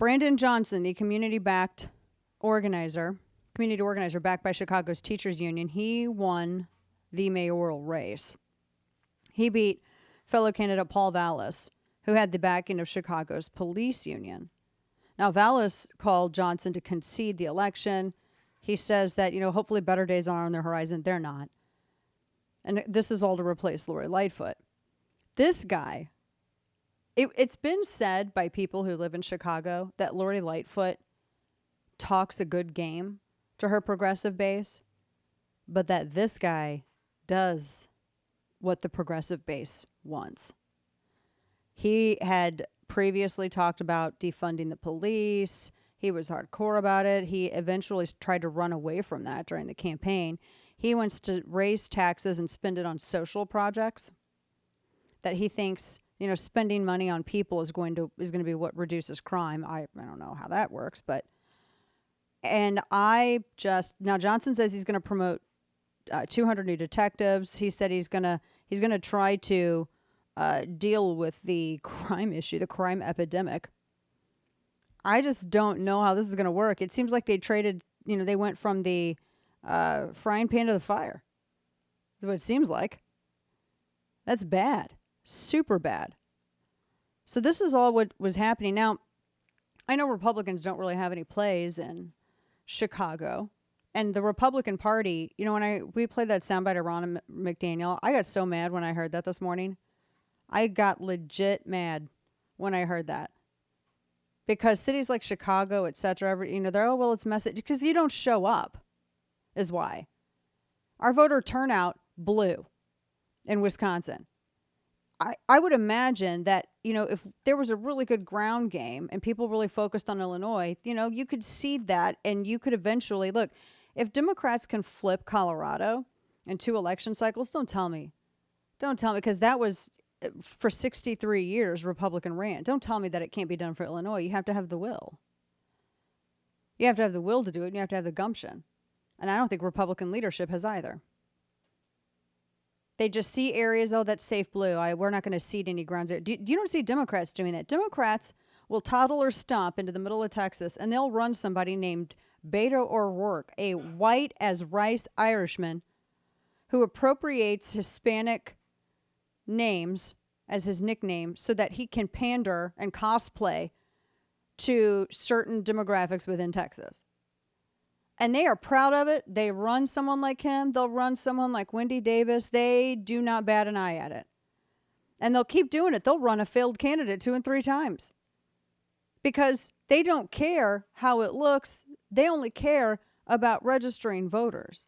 Brandon Johnson, the community organizer backed by Chicago's teachers union, he won the mayoral race. He beat fellow candidate Paul Vallis, who had the backing of Chicago's police union. Now, Vallis called Johnson to concede the election. He says that, hopefully better days are on the horizon. They're not. And this is all to replace Lori Lightfoot. This guy, it's been said by people who live in Chicago that Lori Lightfoot talks a good game to her progressive base, but that this guy does what the progressive base wants. He had previously talked about defunding the police. He was hardcore about it. He eventually tried to run away from that during the campaign. He wants to raise taxes and spend it on social projects that he thinks, spending money on people is going to be what reduces crime. I don't know how that works, but now Johnson says he's going to promote 200 new detectives. He said he's going to try to deal with the crime issue, the crime epidemic. I just don't know how this is going to work. It seems like they traded, they went from the frying pan to the fire. That's what it seems like. That's bad. Super bad. So this is all what was happening. Now, I know Republicans don't really have any plays in Chicago. And the Republican Party, when we played that soundbite of Ron McDaniel, I got so mad when I heard that this morning. I got legit mad when I heard that. Because cities like Chicago, et cetera, they're, it's message. Because you don't show up is why. Our voter turnout blew in Wisconsin. I would imagine that, if there was a really good ground game and people really focused on Illinois, you could seed that and you could eventually, look, if Democrats can flip Colorado in 2 election cycles, don't tell me, because that was, for 63 years, Republican ran. Don't tell me that it can't be done for Illinois. You have to have the will. You have to have the will to do it, and you have to have the gumption. And I don't think Republican leadership has either. They just see areas, that's safe blue. We're not going to cede any grounds there. You don't see Democrats doing that. Democrats will toddle or stomp into the middle of Texas, and they'll run somebody named Beto O'Rourke, a white as rice Irishman who appropriates Hispanic names as his nickname so that he can pander and cosplay to certain demographics within Texas. And they are proud of it. They run someone like him. They'll run someone like Wendy Davis. They do not bat an eye at it. And they'll keep doing it. They'll run a failed candidate 2 and 3 times. Because they don't care how it looks. They only care about registering voters.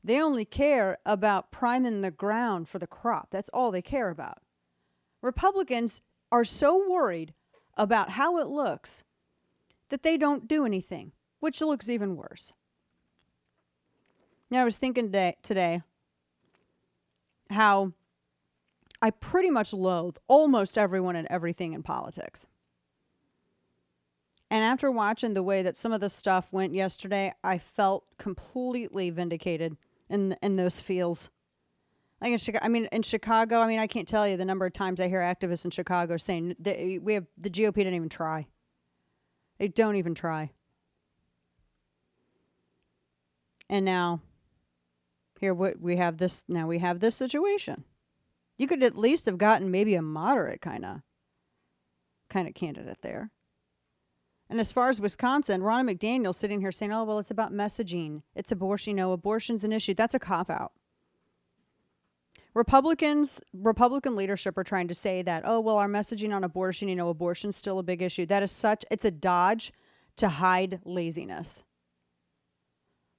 They only care about priming the ground for the crop. That's all they care about. Republicans are so worried about how it looks that they don't do anything, which looks even worse. Now, I was thinking today how I pretty much loathe almost everyone and everything in politics. And after watching the way that some of this stuff went yesterday, I felt completely vindicated in those feels. Like in Chicago, I can't tell you the number of times I hear activists in Chicago saying the GOP didn't even try. They don't even try. And now, we have this situation. You could at least have gotten maybe a moderate kind of candidate there. And as far as Wisconsin, Ron McDaniel sitting here saying, it's about messaging. It's abortion. Abortion's an issue. That's a cop-out. Republican leadership are trying to say that, our messaging on abortion, abortion's still a big issue. That is it's a dodge to hide laziness.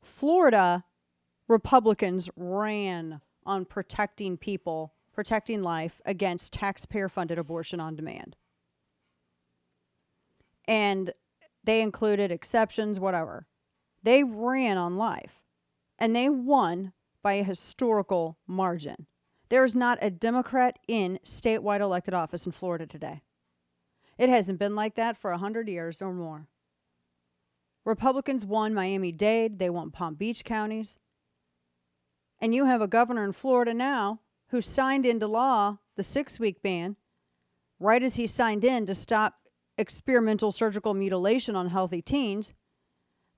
Florida Republicans ran on protecting people, protecting life against taxpayer-funded abortion on demand. And they included exceptions, whatever. They ran on life. And they won by a historical margin. There is not a Democrat in statewide elected office in Florida today. It hasn't been like that for 100 years or more. Republicans won Miami-Dade. They won Palm Beach counties. And you have a governor in Florida now who signed into law the 6-week ban right as he signed in to stop experimental surgical mutilation on healthy teens,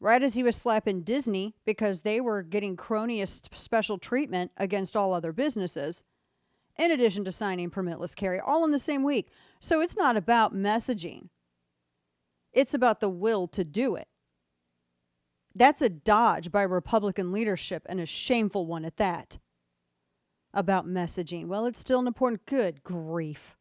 right as he was slapping Disney because they were getting cronyist special treatment against all other businesses, in addition to signing permitless carry, all in the same week. So it's not about messaging. It's about the will to do it. That's a dodge by Republican leadership, and a shameful one at that. About messaging. Well, it's still an important good grief.